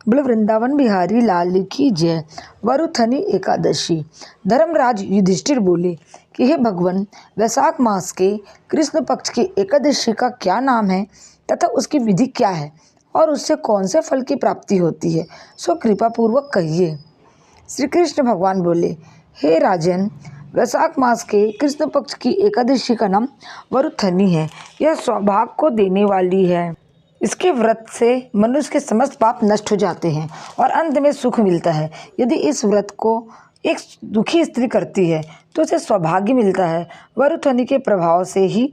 बोले वृंदावन बिहारी लाल की जय। वरुथनी एकादशी। धर्मराज युधिष्ठिर बोले कि हे भगवान, वैशाख मास के कृष्ण पक्ष की एकादशी का क्या नाम है तथा उसकी विधि क्या है और उससे कौन से फल की प्राप्ति होती है, सो कृपा पूर्वक कहिए। श्री कृष्ण भगवान बोले, हे राजन, वैशाख मास के कृष्ण पक्ष की एकादशी का नाम वरुथनी है। यह सौभाग्य को देने वाली है। इसके व्रत से मनुष्य के समस्त पाप नष्ट हो जाते हैं और अंत में सुख मिलता है। यदि इस व्रत को एक दुखी स्त्री करती है तो उसे सौभाग्य मिलता है। वरुथनी के प्रभाव से ही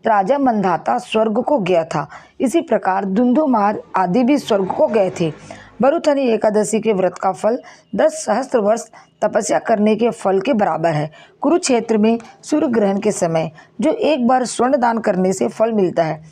राजा मंधाता स्वर्ग को गया था। इसी प्रकार धुंधुमार आदि भी स्वर्ग को गए थे। वरुथनी एकादशी के व्रत का फल 10 सहस्त्र वर्ष तपस्या करने के फल के बराबर है। कुरुक्षेत्र में सूर्य ग्रहण के समय जो एक बार स्वर्ण दान करने से फल मिलता है,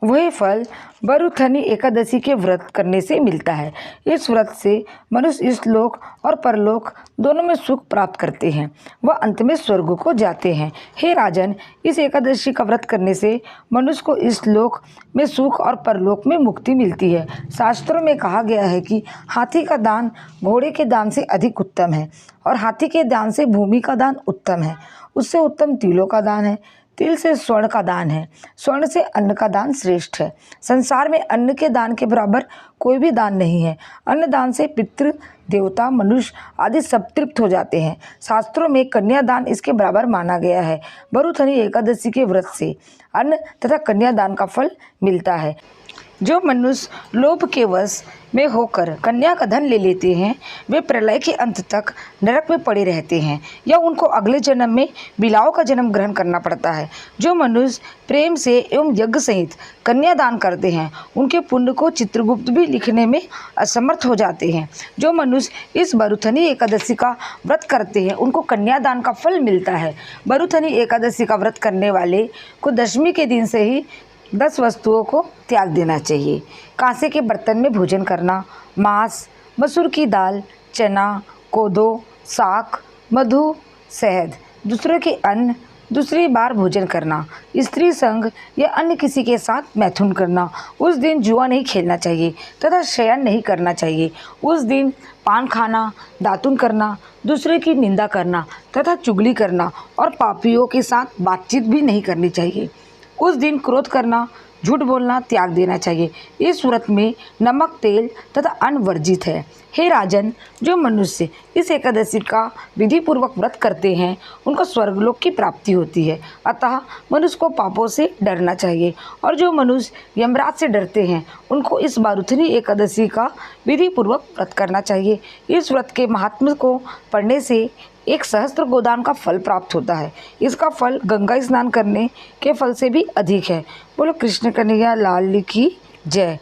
वही फल वरुथनी एकादशी के व्रत करने से मिलता है। इस व्रत से मनुष्य इस लोक और परलोक दोनों में सुख प्राप्त करते हैं, वह अंत में स्वर्ग को जाते हैं। हे राजन, इस एकादशी का व्रत करने से मनुष्य को इस लोक में सुख और परलोक में मुक्ति मिलती है। शास्त्रों में कहा गया है कि हाथी का दान घोड़े के दान से अधिक उत्तम है और हाथी के दान से भूमि का दान उत्तम है। उससे उत्तम तिलों का दान है। तिल से स्वर्ण का दान है। स्वर्ण से अन्न का दान श्रेष्ठ है। संसार में अन्न के दान के बराबर कोई भी दान नहीं है। अन्न दान से पितृ, देवता, मनुष्य आदि सब तृप्त हो जाते हैं। शास्त्रों में कन्यादान इसके बराबर माना गया है। वरुथनी एकादशी के व्रत से अन्न तथा कन्यादान का फल मिलता है। जो मनुष्य लोभ के वश में होकर कन्या का धन ले लेते हैं, वे प्रलय के अंत तक नरक में पड़े रहते हैं या उनको अगले जन्म में बिलाव का जन्म ग्रहण करना पड़ता है। जो मनुष्य प्रेम से एवं यज्ञ सहित कन्यादान करते हैं, उनके पुण्य को चित्रगुप्त भी लिखने में असमर्थ हो जाते हैं। जो मनुष्य इस वरुथनी एकादशी का व्रत करते हैं, उनको कन्यादान का फल मिलता है। वरुथनी एकादशी का व्रत करने वाले को दशमी के दिन से ही 10 वस्तुओं को त्याग देना चाहिए। कांसे के बर्तन में भोजन करना, मांस, मसूर की दाल, चना, कोदो, साग, मधु, शहद, दूसरों के अन्न, दूसरी बार भोजन करना, स्त्री संग या अन्य किसी के साथ मैथुन करना। उस दिन जुआ नहीं खेलना चाहिए तथा शयन नहीं करना चाहिए। उस दिन पान खाना, दातुन करना, दूसरे की निंदा करना तथा चुगली करना और पापियों के साथ बातचीत भी नहीं करनी चाहिए। उस दिन क्रोध करना, झूठ बोलना त्याग देना चाहिए। इस व्रत में नमक, तेल तथा अन्न वर्जित है। हे राजन, जो मनुष्य इस एकादशी का विधि पूर्वक व्रत करते हैं, उनको स्वर्गलोक की प्राप्ति होती है। अतः मनुष्य को पापों से डरना चाहिए और जो मनुष्य यमराज से डरते हैं, उनको इस वरुथनी एकादशी का विधि पूर्वक व्रत करना चाहिए। इस व्रत के महात्म्य को पढ़ने से 1 सहस्त्र गोदान का फल प्राप्त होता है। इसका फल गंगा स्नान करने के फल से भी अधिक है। बोलो कृष्ण कन्हैया लाल की जय।